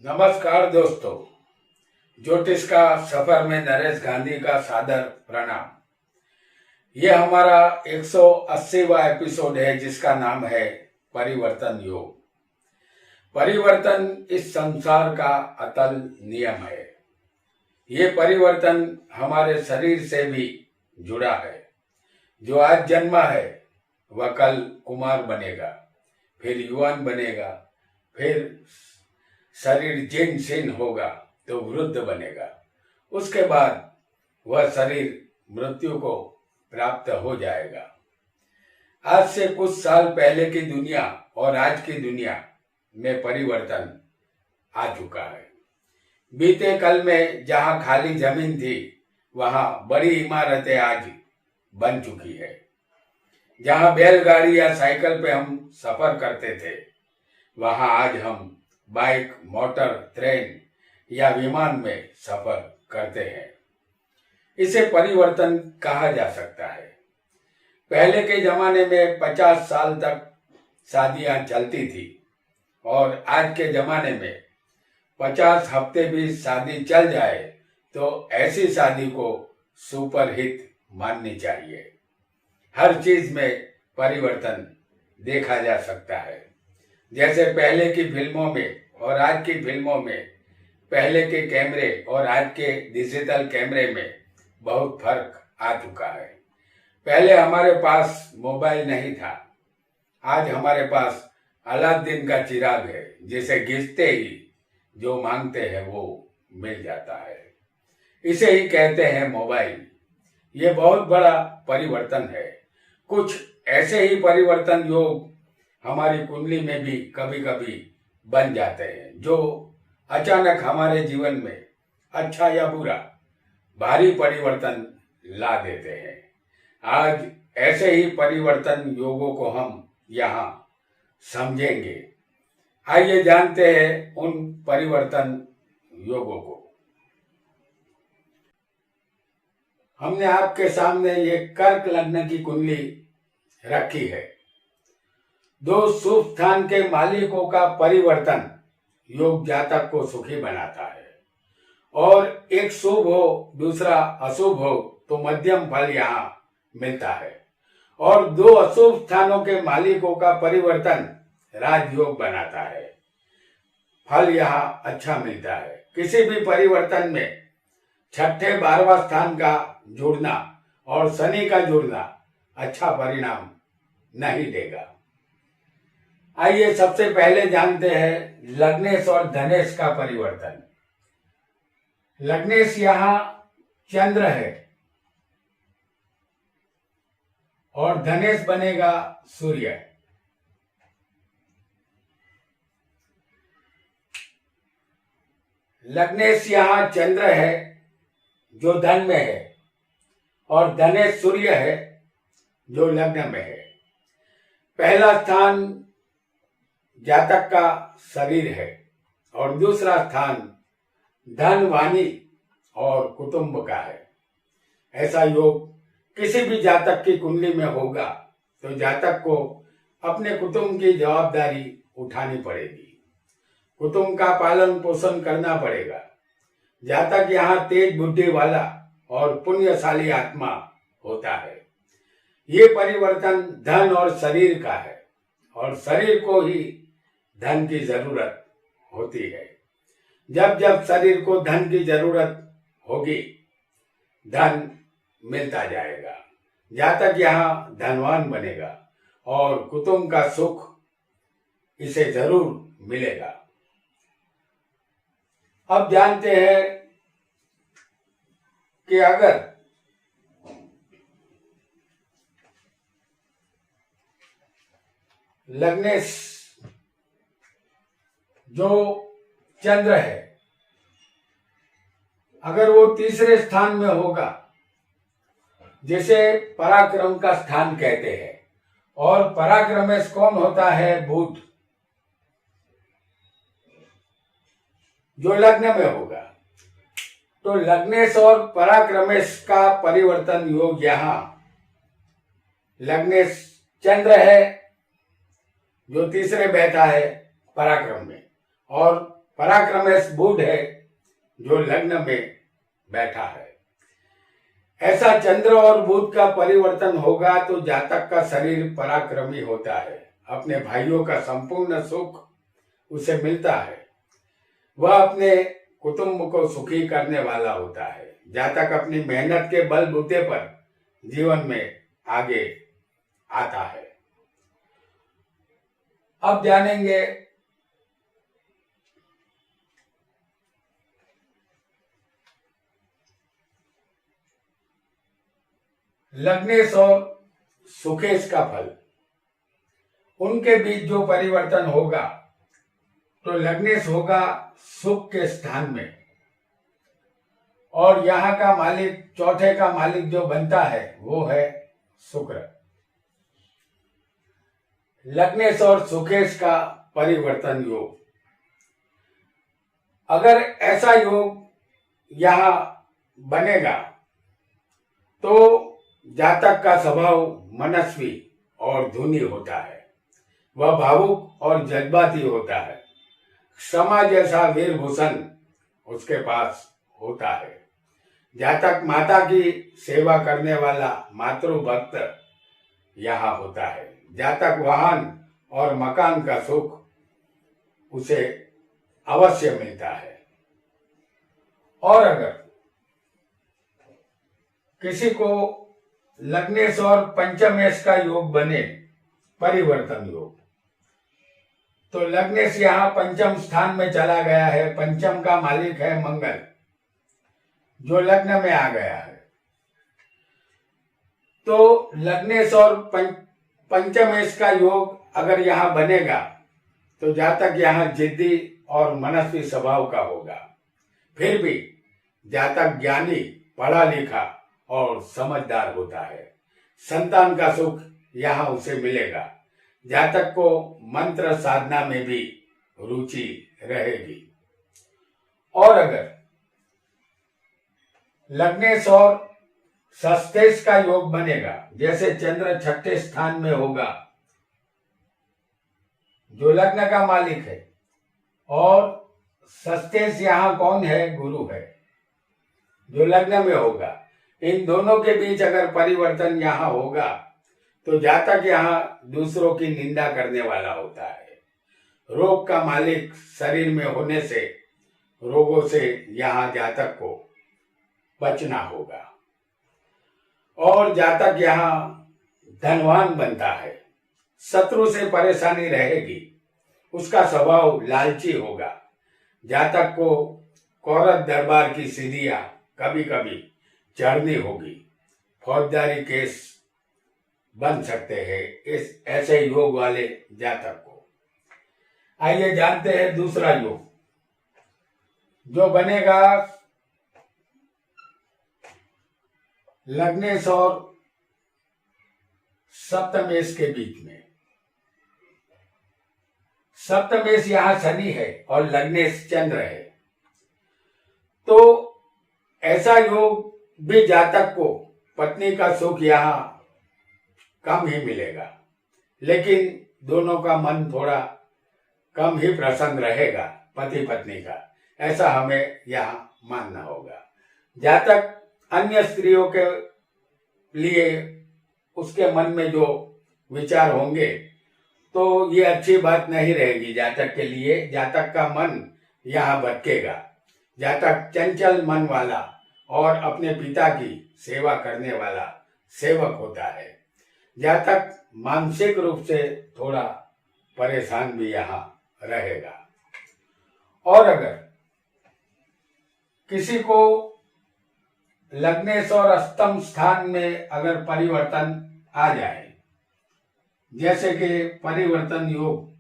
नमस्कार दोस्तों, ज्योतिष का सफर में नरेश गांधी का सादर प्रणाम। ये हमारा 180वां एपिसोड है जिसका नाम है परिवर्तन योग। परिवर्तन इस संसार का अतल नियम है। ये परिवर्तन हमारे शरीर से भी जुड़ा है। जो आज जन्मा है वह कल कुमार बनेगा, फिर युवान बनेगा, फिर शरीर जीर्ण शीर्ण होगा तो वृद्ध बनेगा। उसके बाद वह शरीर मृत्यु को प्राप्त हो जाएगा। आज से कुछ साल पहले की दुनिया और आज की दुनिया में परिवर्तन आ चुका है। बीते कल में जहां खाली जमीन थी वहां बड़ी इमारतें आज बन चुकी है। जहां बैलगाड़ी या साइकिल पे हम सफर करते थे वहां आज हम बाइक, मोटर, ट्रेन या विमान में सफर करते हैं। इसे परिवर्तन कहा जा सकता है। पहले के जमाने में 50 साल तक शादियां चलती थी और आज के जमाने में 50 हफ्ते भी शादी चल जाए तो ऐसी शादी को सुपरहिट माननी चाहिए। हर चीज में परिवर्तन देखा जा सकता है। जैसे पहले की फिल्मों में और आज की फिल्मों में, पहले के कैमरे और आज के डिजिटल कैमरे में बहुत फर्क आ चुका है। पहले हमारे पास मोबाइल नहीं था, आज हमारे पास अलादीन का चिराग है, जिसे घिसते ही जो मांगते हैं वो मिल जाता है। इसे ही कहते हैं मोबाइल। ये बहुत बड़ा परिवर्तन है। कुछ ऐसे ही परिवर्तन योग हमारी कुंडली में भी कभी कभी बन जाते हैं जो अचानक हमारे जीवन में अच्छा या बुरा भारी परिवर्तन ला देते हैं। आज ऐसे ही परिवर्तन योगों को हम यहाँ समझेंगे। आइए जानते हैं उन परिवर्तन योगों को। हमने आपके सामने ये कर्क लग्न की कुंडली रखी है। दो शुभ स्थान के मालिकों का परिवर्तन योग जातक को सुखी बनाता है, और एक शुभ हो दूसरा अशुभ हो तो मध्यम फल यहाँ मिलता है, और दो अशुभ स्थानों के मालिकों का परिवर्तन राजयोग बनाता है। फल यहाँ अच्छा मिलता है। किसी भी परिवर्तन में छठे 12वां स्थान का जुड़ना और शनि का जुड़ना अच्छा परिणाम नहीं देगा। आइए सबसे पहले जानते हैं लग्नेश और धनेश का परिवर्तन। लग्नेश यहाँ चंद्र है और धनेश बनेगा सूर्य। लग्नेश यहाँ चंद्र है जो धन में है, और धनेश सूर्य है जो लग्न में है। पहला स्थान जातक का शरीर है और दूसरा स्थान धन, वाणी और कुटुंब का है। ऐसा योग किसी भी जातक की कुंडली में होगा तो जातक को अपने कुटुंब की जवाबदारी उठानी पड़ेगी। कुटुंब का पालन पोषण करना पड़ेगा। जातक यहाँ तेज बुद्धि वाला और पुण्यशाली आत्मा होता है। ये परिवर्तन धन और शरीर का है, और शरीर को ही धन की जरूरत होती है। जब जब शरीर को धन की जरूरत होगी धन मिलता जाएगा। जातक यहाँ धनवान बनेगा और कुटुंब का सुख इसे जरूर मिलेगा। अब जानते हैं कि अगर लग्नेश जो चंद्र है अगर वो तीसरे स्थान में होगा, जिसे पराक्रम का स्थान कहते हैं, और पराक्रमेश कौन होता है? बुध, जो लग्न में होगा। तो लग्नेश और पराक्रमेश का परिवर्तन योग यहाँ लग्नेश चंद्र है जो तीसरे बैठा है पराक्रम में, और पराक्रमेश बुध है जो लग्न में बैठा है। ऐसा चंद्र और बुध का परिवर्तन होगा तो जातक का शरीर पराक्रमी होता है, अपने भाइयों का संपूर्ण सुख उसे मिलता है, वह अपने कुटुंब को सुखी करने वाला होता है। जातक अपनी मेहनत के बलबूते पर जीवन में आगे आता है। अब जानेंगे लग्नेश और सुकेश का फल। उनके बीच जो परिवर्तन होगा तो लग्नेश होगा सुख के स्थान में, और यहाँ का मालिक, चौथे का मालिक जो बनता है वो है शुक्र। लग्नेश और सुकेश का परिवर्तन योग, अगर ऐसा योग यहाँ बनेगा तो जातक का स्वभाव मनस्वी और धूनी होता है, वह भावुक और जज्बाती होता है। क्षमा जैसा वीर भूषण उसके पास होता है। जातक माता की सेवा करने वाला मातृभक्त यहाँ होता है। जातक वाहन और मकान का सुख उसे अवश्य मिलता है। और अगर किसी को लग्नेश और पंचमेश का योग बने, परिवर्तन योग, तो लग्नेश यहाँ पंचम स्थान में चला गया है। पंचम का मालिक है मंगल जो लग्न में आ गया है। तो लग्नेश और पंचमेश का योग अगर यहाँ बनेगा तो जातक यहाँ जिद्दी और मनस्वी स्वभाव का होगा। फिर भी जातक ज्ञानी, पढ़ा लिखा और समझदार होता है। संतान का सुख यहाँ उसे मिलेगा। जातक को मंत्र साधना में भी रुचि रहेगी। और अगर लग्नेश और षष्ठेश का योग बनेगा, जैसे चंद्र छठे स्थान में होगा जो लग्न का मालिक है, और षष्ठेश यहाँ कौन है? गुरु है जो लग्न में होगा। इन दोनों के बीच अगर परिवर्तन यहाँ होगा तो जातक यहाँ दूसरों की निंदा करने वाला होता है। रोग का मालिक शरीर में होने से रोगों से यहाँ जातक को बचना होगा। और जातक यहाँ धनवान बनता है। शत्रु से परेशानी रहेगी। उसका स्वभाव लालची होगा। जातक को कौरव दरबार की सीढ़ियां कभी कभी चढ़नी होगी। फौजदारी केस बन सकते हैं इस ऐसे योग वाले जातक को। आइए जानते हैं दूसरा योग जो बनेगा लग्नेश और सप्तमेश के बीच में। सप्तमेश यहाँ शनि है और लग्नेश चंद्र है। तो ऐसा योग भी जातक को पत्नी का सुख यहाँ कम ही मिलेगा, लेकिन दोनों का मन थोड़ा कम ही प्रसन्न रहेगा पति पत्नी का, ऐसा हमें यहाँ मानना होगा। जातक अन्य स्त्रियों के लिए उसके मन में जो विचार होंगे तो ये अच्छी बात नहीं रहेगी जातक के लिए। जातक का मन यहाँ भटकेगा। जातक चंचल मन वाला और अपने पिता की सेवा करने वाला सेवक होता है। जातक मानसिक रूप से थोड़ा परेशान भी यहाँ रहेगा। और अगर किसी को लग्नेश और अष्टम स्थान में अगर परिवर्तन आ जाए, जैसे कि परिवर्तन योग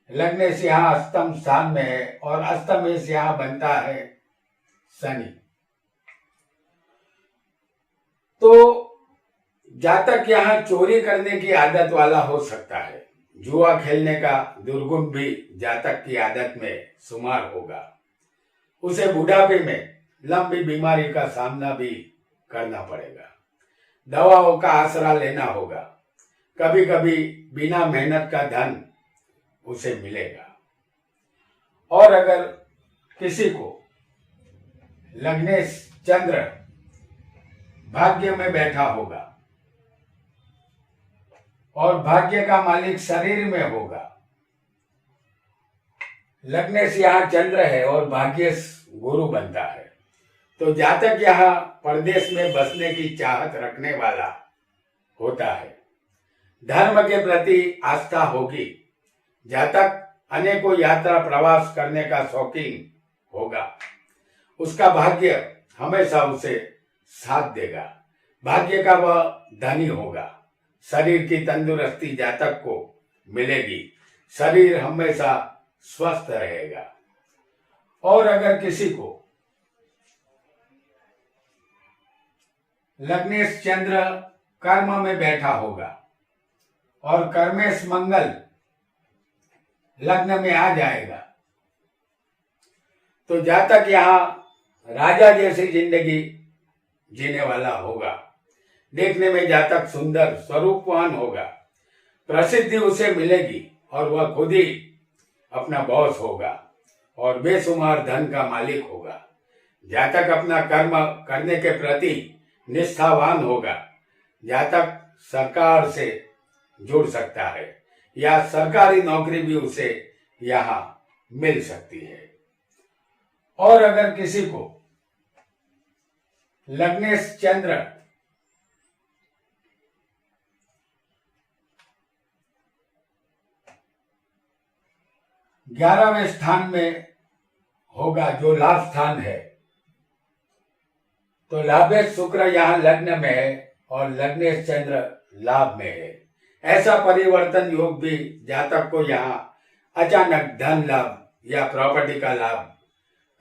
लग्नेश यहाँ अष्टम स्थान में है और अष्टमेश यहाँ बनता है शनि, तो जातक यहाँ चोरी करने की आदत वाला हो सकता है। जुआ खेलने का दुर्गुण भी जातक की आदत में शुमार होगा। उसे बुढ़ापे में लंबी बीमारी का सामना भी करना पड़ेगा। दवाओं का आसरा लेना होगा। कभी कभी बिना मेहनत का धन उसे मिलेगा। और अगर किसी को लग्नेश चंद्र भाग्य में बैठा होगा और भाग्य का मालिक शरीर में होगा, लग्नेश यहाँ चंद्र है और भाग्य गुरु बनता है, तो जातक यहाँ परदेश में बसने की चाहत रखने वाला होता है, धर्म के प्रति आस्था होगी, जातक अनेकों यात्रा प्रवास करने का शौकीन होगा, उसका भाग्य हमेशा उसे साथ देगा, भाग्य का वह धनी होगा, शरीर की तंदुरुस्ती जातक को मिलेगी, शरीर हमेशा स्वस्थ रहेगा। और अगर किसी को लग्नेश चंद्र कर्म में बैठा होगा और कर्मेश मंगल लग्न में आ जाएगा, तो जातक यहाँ राजा जैसी जिंदगी जीने वाला होगा, देखने में जातक सुंदर स्वरूपवान होगा, प्रसिद्धि उसे मिलेगी और वह खुद ही अपना बॉस होगा और बेशुमार धन का मालिक होगा, जातक अपना कर्म करने के प्रति निष्ठावान होगा, जातक सरकार से जुड़ सकता है या सरकारी नौकरी भी उसे यहाँ मिल सकती है। और अगर किसी को लग्नेश चंद्र ग्यारहवें स्थान में होगा, जो लाभ स्थान है, तो लाभेश शुक्र यहाँ लग्न में है और लग्नेश चंद्र लाभ में है, ऐसा परिवर्तन योग भी जातक को यहाँ अचानक धन लाभ या प्रॉपर्टी का लाभ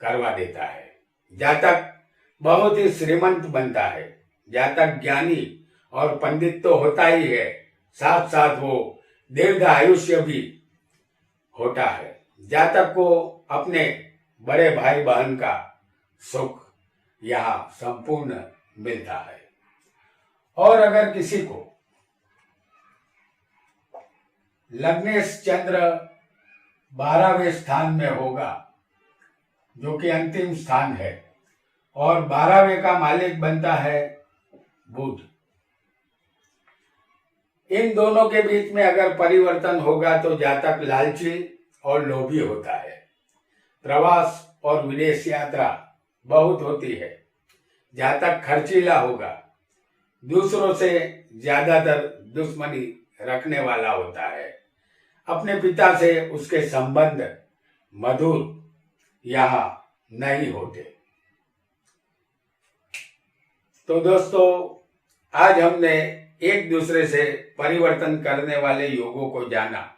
करवा देता है, जातक बहुत ही श्रीमंत बनता है, जातक ज्ञानी और पंडित तो होता ही है, साथ साथ वो दीर्घ आयुष्य भी होता है, जातक को अपने बड़े भाई बहन का सुख यहाँ संपूर्ण मिलता है। और अगर किसी को लग्नेश चंद्र 12वें स्थान में होगा, जो कि अंतिम स्थान है, और 12वें का मालिक बनता है बुध, इन दोनों के बीच में अगर परिवर्तन होगा तो जातक लालची और लोभी होता है, प्रवास और विदेश यात्रा बहुत होती है, जातक खर्चीला होगा, दूसरों से ज्यादातर दुश्मनी रखने वाला होता है, अपने पिता से उसके संबंध मधुर यहाँ नहीं होते। तो दोस्तों, आज हमने एक दूसरे से परिवर्तन करने वाले योगों को जाना,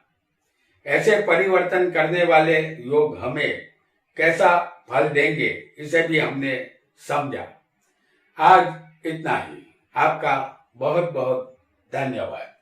ऐसे परिवर्तन करने वाले योग हमें कैसा फल देंगे इसे भी हमने समझा। आज इतना ही, आपका बहुत बहुत धन्यवाद।